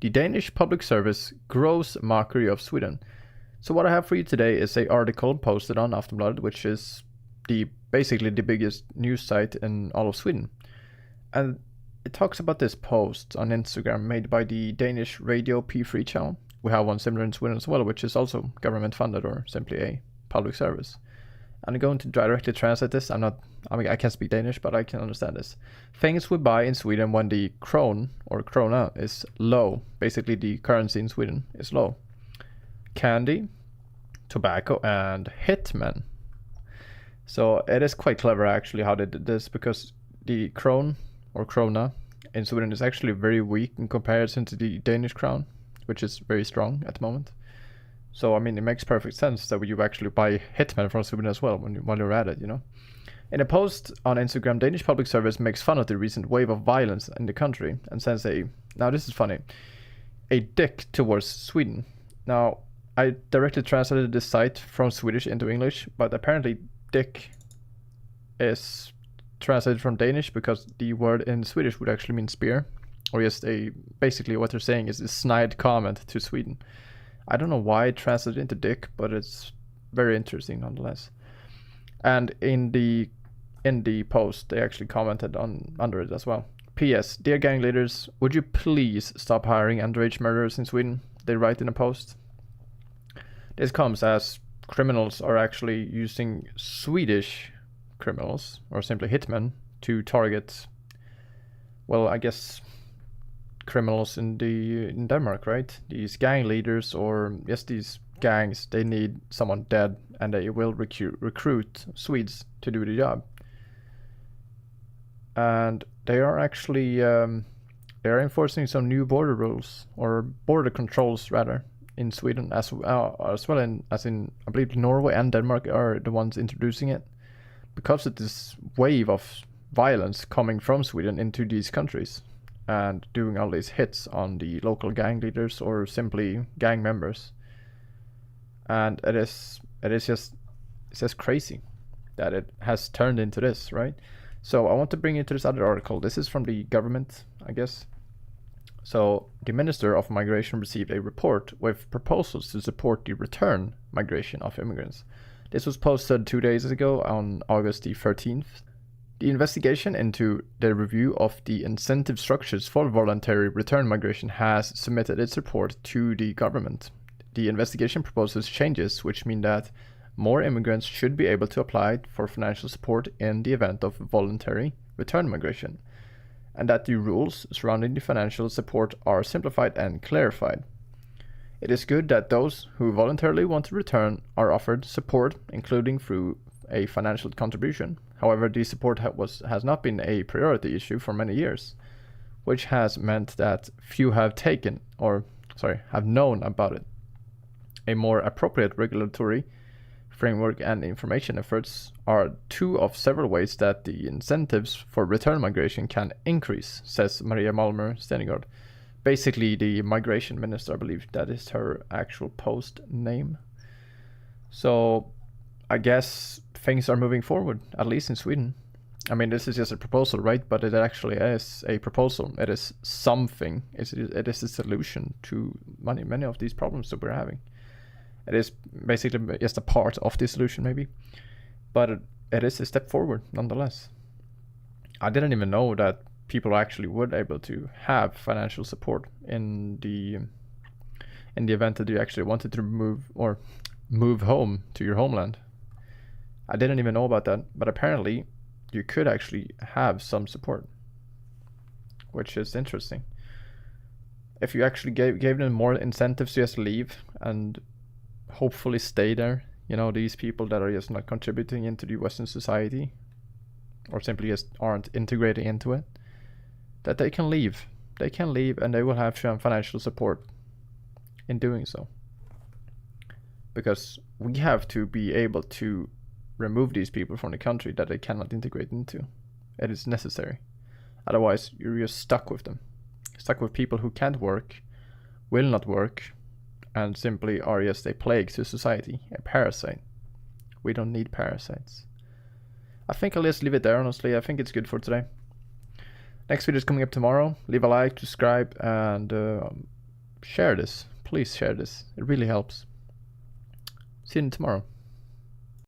The Danish public service gross mockery of Sweden. So what I have for you today is a article posted on Aftonbladet, which is basically the biggest news site in all of Sweden. And it talks about this post on Instagram made by the Danish radio P3 channel. We have one similar in Sweden as well, which is also government funded or simply a public service. I'm going to directly translate this. I can't speak Danish, but I can understand this. Things we buy in Sweden when the kron or krona is low, basically the currency in Sweden is low. Candy, tobacco, and hitmen. So it is quite clever actually how they did this, because the kron or krona in Sweden is actually very weak in comparison to the Danish crown, which is very strong at the moment. So, I mean, it makes perfect sense that you actually buy hitmen from Sweden as well when you're at it, you know. In a post on Instagram, Danish public service makes fun of the recent wave of violence in the country and sends now this is funny, a dick towards Sweden. Now, I directly translated this site from Swedish into English, but apparently dick is translated from Danish because the word in Swedish would actually mean spear, or just basically what they're saying is a snide comment to Sweden. I don't know why it translated into dick, but it's very interesting nonetheless. And in the post, they actually commented under it as well. P.S. Dear gang leaders, would you please stop hiring underage murderers in Sweden? They write in a post. This comes as criminals are actually using Swedish criminals, or simply hitmen, to target, well, I guess criminals in Denmark, right? These gang leaders, or yes, these gangs, they need someone dead, and they will recruit Swedes to do the job. And they are actually they are enforcing some new border rules, or border controls rather, in Sweden as well as in I believe Norway and Denmark are the ones introducing it, because of this wave of violence coming from Sweden into these countries and doing all these hits on the local gang leaders or simply gang members. And it's just crazy that it has turned into this, right? So I want to bring you to this other article. This is from the government, I guess. So the Minister of Migration received a report with proposals to support the return migration of immigrants. This was posted 2 days ago on August the 13th. The investigation into the review of the incentive structures for voluntary return migration has submitted its report to the government. The investigation proposes changes which mean that more immigrants should be able to apply for financial support in the event of voluntary return migration, and that the rules surrounding the financial support are simplified and clarified. It is good that those who voluntarily want to return are offered support, including through a financial contribution. However, the support has not been a priority issue for many years, which has meant that few have known about it. A more appropriate regulatory framework and information efforts are two of several ways that the incentives for return migration can increase, says Maria Malmer Stenegård, basically the migration minister. I believe that is her actual post name. So I guess things are moving forward, at least in Sweden. I mean, this is just a proposal, right? But it actually is a proposal. It is something. It is a solution to many of these problems that we're having. It is basically just a part of the solution, maybe. But it is a step forward, nonetheless. I didn't even know that people actually would able to have financial support in the event that you actually wanted to move home to your homeland. I didn't even know about that, but apparently you could actually have some support, which is interesting. If you actually gave them more incentives to just leave and hopefully stay there, you know, these people that are just not contributing into the Western society or simply just aren't integrating into it, that they can leave. They can leave and they will have some financial support in doing so. Because we have to be able to remove these people from the country that they cannot integrate into. It is necessary. Otherwise, you're just stuck with them. Stuck with people who can't work, will not work, and simply are just a plague to society, a parasite. We don't need parasites. I think I'll just leave it there, honestly. I think it's good for today. Next video is coming up tomorrow. Leave a like, subscribe, and share this. Please share this. It really helps. See you tomorrow.